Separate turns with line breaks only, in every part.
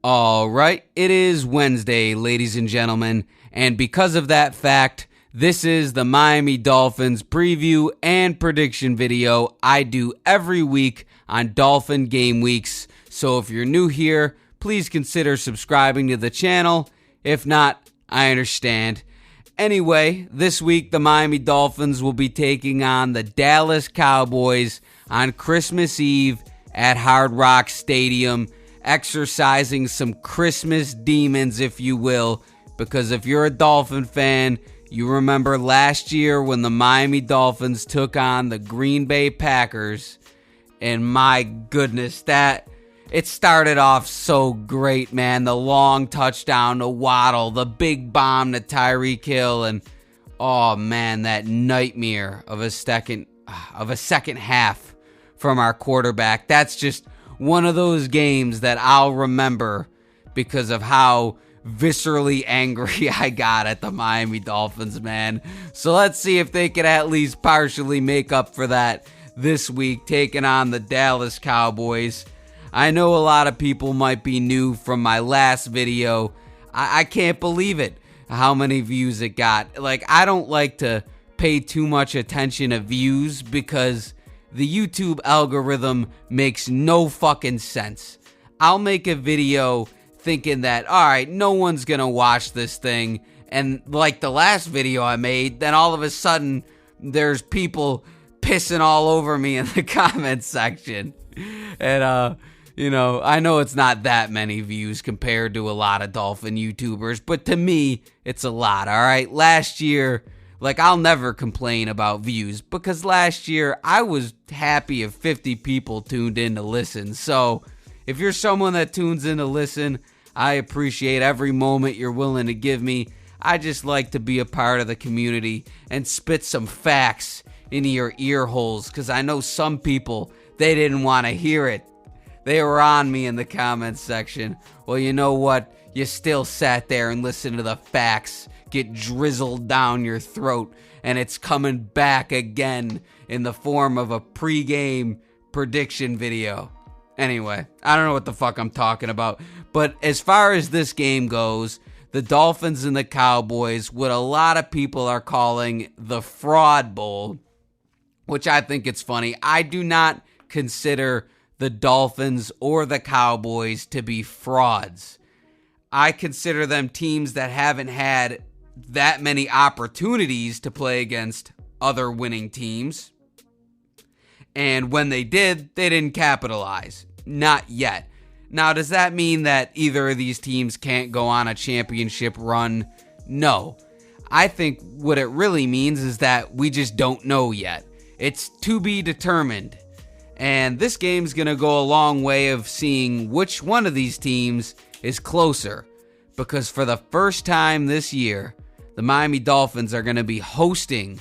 All right, it is Wednesday, ladies and gentlemen, and because of that fact, this is the Miami Dolphins preview and prediction video I do every week on Dolphin game weeks. So if you're new here, please consider subscribing to the channel. If not, I understand. Anyway, this week the Miami Dolphins will be taking on the Dallas Cowboys on Christmas Eve at Hard Rock Stadium, exercising some Christmas demons, if you will, because if you're a Dolphin fan, you remember last year when the Miami Dolphins took on the Green Bay Packers, and my goodness, it started off so great, man. The long touchdown to Waddle, the big bomb to Tyreek Hill, and oh man, that nightmare of a second half from our quarterback. That's just one of those games that I'll remember because of how viscerally angry I got at the Miami Dolphins, man. So let's see if they can at least partially make up for that this week, taking on the Dallas Cowboys. I know a lot of people might be new from my last video. I can't believe it, how many views it got. Like, I don't like to pay too much attention to views because the YouTube algorithm makes no fucking sense. I'll make a video thinking that, alright, no one's gonna watch this thing, and like the last video I made, then all of a sudden, there's people pissing all over me in the comment section. And, I know it's not that many views compared to a lot of Dolphin YouTubers, but to me, it's a lot, alright? Last year, I'll never complain about views, because last year, I was happy if 50 people tuned in to listen. So, if you're someone that tunes in to listen, I appreciate every moment you're willing to give me. I just like to be a part of the community and spit some facts into your ear holes, because I know some people, they didn't want to hear it. They were on me in the comments section. Well, you know what? You still sat there and listened to the facts get drizzled down your throat, and it's coming back again in the form of a pregame prediction video. Anyway, I don't know what the fuck I'm talking about, but as far as this game goes, the Dolphins and the Cowboys, what a lot of people are calling the Fraud Bowl, which I think it's funny. I do not consider the Dolphins or the Cowboys to be frauds. I consider them teams that haven't had that many opportunities to play against other winning teams. And when they did, they didn't capitalize. Not yet. Now, does that mean that either of these teams can't go on a championship run? No. I think what it really means is that we just don't know yet. It's to be determined. And this game's going to go a long way of seeing which one of these teams is closer. Because for the first time this year, the Miami Dolphins are going to be hosting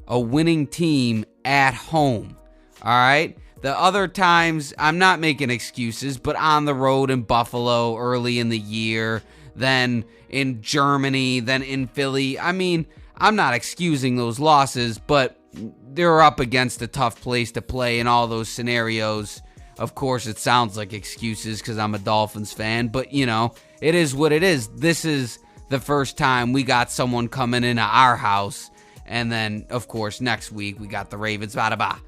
a winning team at home. All right? The other times, I'm not making excuses, but on the road in Buffalo early in the year, then in Germany, then in Philly. I mean, I'm not excusing those losses, but they're up against a tough place to play in all those scenarios. Of course, it sounds like excuses because I'm a Dolphins fan, but, it is what it is. This is the first time we got someone coming into our house, and then, of course, next week we got the Ravens. Bada-ba.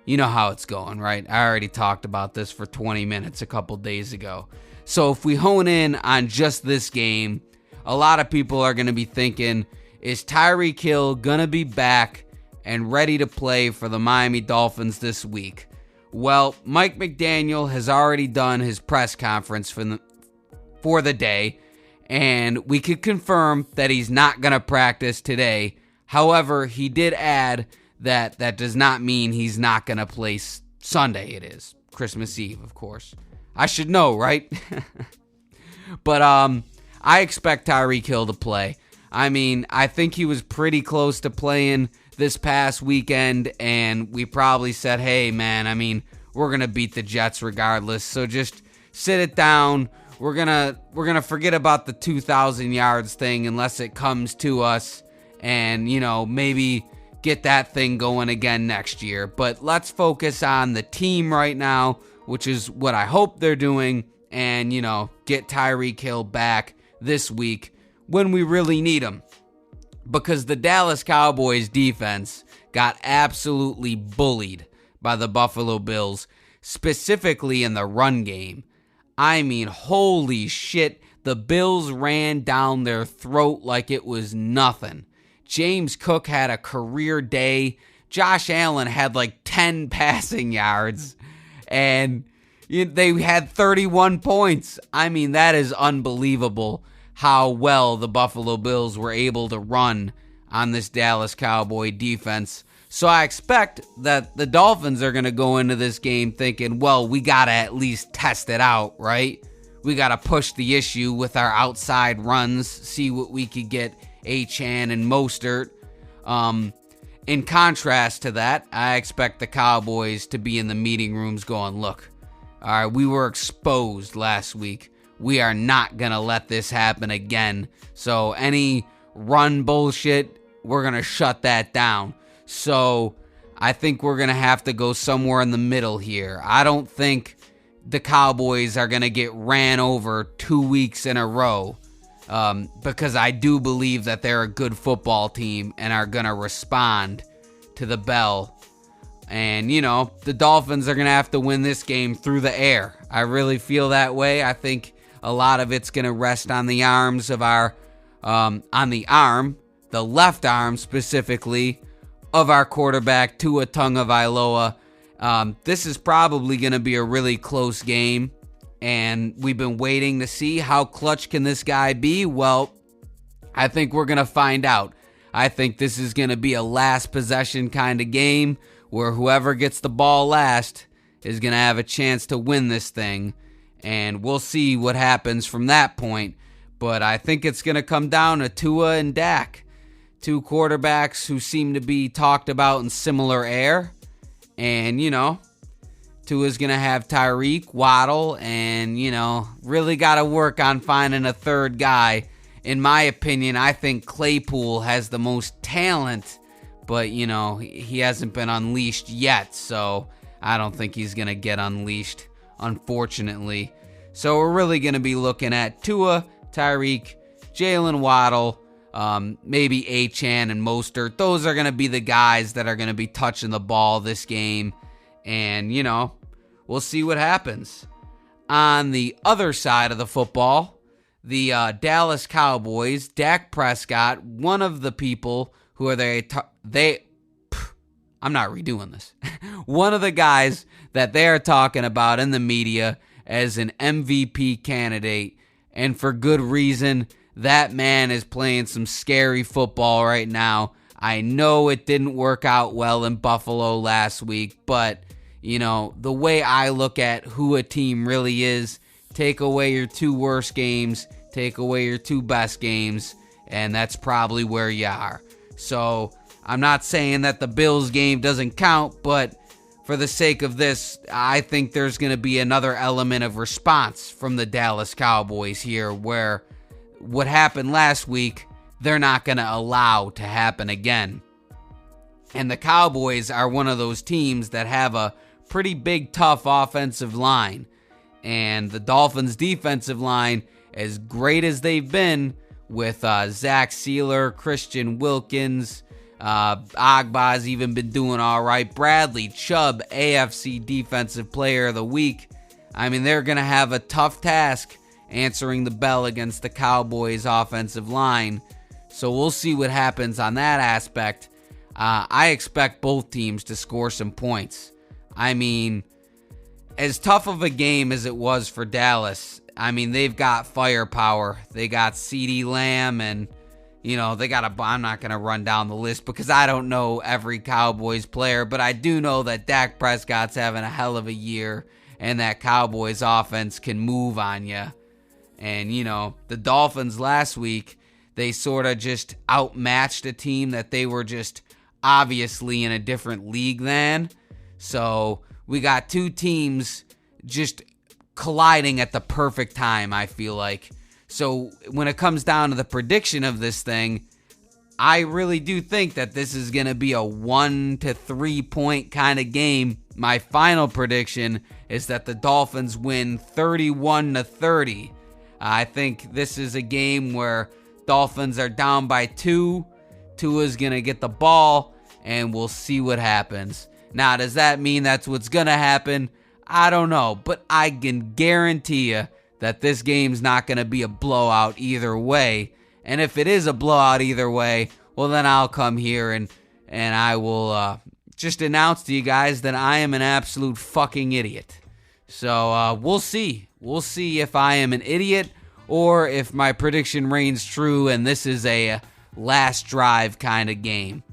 You know how it's going, right? I already talked about this for 20 minutes a couple days ago. So if we hone in on just this game, a lot of people are going to be thinking, is Tyreek Hill going to be back and ready to play for the Miami Dolphins this week? Well, Mike McDaniel has already done his press conference for the day, and we could confirm that he's not going to practice today. However, he did add that does not mean he's not going to play Sunday. It is Christmas Eve, of course. I should know, right? But I expect Tyreek Hill to play. I mean, I think he was pretty close to playing this past weekend, and we probably said, hey, man, I mean, we're going to beat the Jets regardless, so just sit it down. We're gonna forget about the 2,000 yards thing unless it comes to us, and, maybe get that thing going again next year. But let's focus on the team right now, which is what I hope they're doing, and, get Tyreek Hill back this week when we really need him. Because the Dallas Cowboys defense got absolutely bullied by the Buffalo Bills, specifically in the run game. I mean, holy shit, the Bills ran down their throat like it was nothing. James Cook had a career day. Josh Allen had like 10 passing yards, and they had 31 points. I mean, that is unbelievable how well the Buffalo Bills were able to run on this Dallas Cowboy defense. So I expect that the Dolphins are going to go into this game thinking, well, we got to at least test it out, right? We got to push the issue with our outside runs, see what we could get Achane and Mostert. In contrast to that, I expect the Cowboys to be in the meeting rooms going, look, all right, we were exposed last week. We are not going to let this happen again. So any run bullshit, we're going to shut that down. So I think we're going to have to go somewhere in the middle here. I don't think the Cowboys are going to get ran over 2 weeks in a row, because I do believe that they're a good football team and are going to respond to the bell. And, the Dolphins are going to have to win this game through the air. I really feel that way. I think a lot of it's going to rest on the arms of the left arm specifically, of our quarterback, Tua Tagovailoa. This is probably going to be a really close game, and we've been waiting to see how clutch can this guy be. Well, I think we're going to find out. I think this is going to be a last possession kind of game where whoever gets the ball last is going to have a chance to win this thing, and we'll see what happens from that point. But I think it's going to come down to Tua and Dak, two quarterbacks who seem to be talked about in similar air. And, Tua's going to have Tyreek, Waddle, and, really got to work on finding a third guy. In my opinion, I think Claypool has the most talent, but, he hasn't been unleashed yet, so I don't think he's going to get unleashed, unfortunately. So we're really going to be looking at Tua, Tyreek, Jalen Waddle, maybe Achane and Mostert. Those are going to be the guys that are going to be touching the ball this game. And, we'll see what happens. On the other side of the football, the Dallas Cowboys, Dak Prescott, one of the people who are I'm not redoing this. One of the guys that they are talking about in the media as an MVP candidate, and for good reason. That man is playing some scary football right now. I know it didn't work out well in Buffalo last week, but, the way I look at who a team really is, take away your two worst games, take away your two best games, and that's probably where you are. So I'm not saying that the Bills game doesn't count, but for the sake of this, I think there's going to be another element of response from the Dallas Cowboys here, where what happened last week, they're not going to allow to happen again. And the Cowboys are one of those teams that have a pretty big, tough offensive line. And the Dolphins' defensive line, as great as they've been with Zach Sealer, Christian Wilkins, Agba's even been doing all right. Bradley Chubb, AFC Defensive Player of the Week. I mean, they're going to have a tough task answering the bell against the Cowboys' offensive line. So we'll see what happens on that aspect. I expect both teams to score some points. I mean, as tough of a game as it was for Dallas, I mean, they've got firepower. They got CeeDee Lamb and, they got I'm not going to run down the list because I don't know every Cowboys player, but I do know that Dak Prescott's having a hell of a year and that Cowboys offense can move on you. And, the Dolphins last week, they sort of just outmatched a team that they were just obviously in a different league than. So we got two teams just colliding at the perfect time, I feel like. So when it comes down to the prediction of this thing, I really do think that this is going to be a 1 to 3 point kind of game. My final prediction is that the Dolphins win 31-30. I think this is a game where Dolphins are down by 2. Tua's going to get the ball, and we'll see what happens. Now, does that mean that's what's going to happen? I don't know, but I can guarantee you that this game's not going to be a blowout either way. And if it is a blowout either way, well, then I'll come here and I will just announce to you guys that I am an absolute fucking idiot. So we'll see. We'll see if I am an idiot or if my prediction reigns true and this is a last drive kind of game.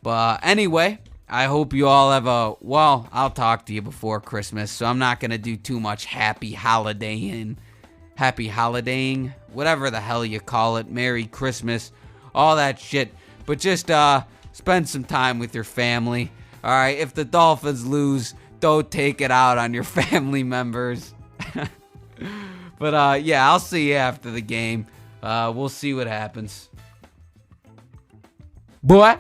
But anyway, I hope you all have I'll talk to you before Christmas, so I'm not going to do too much happy holidaying, whatever the hell you call it, Merry Christmas, all that shit. But just spend some time with your family. All right, if the Dolphins lose, don't take it out on your family members. But yeah, I'll see you after the game. We'll see what happens. Boy.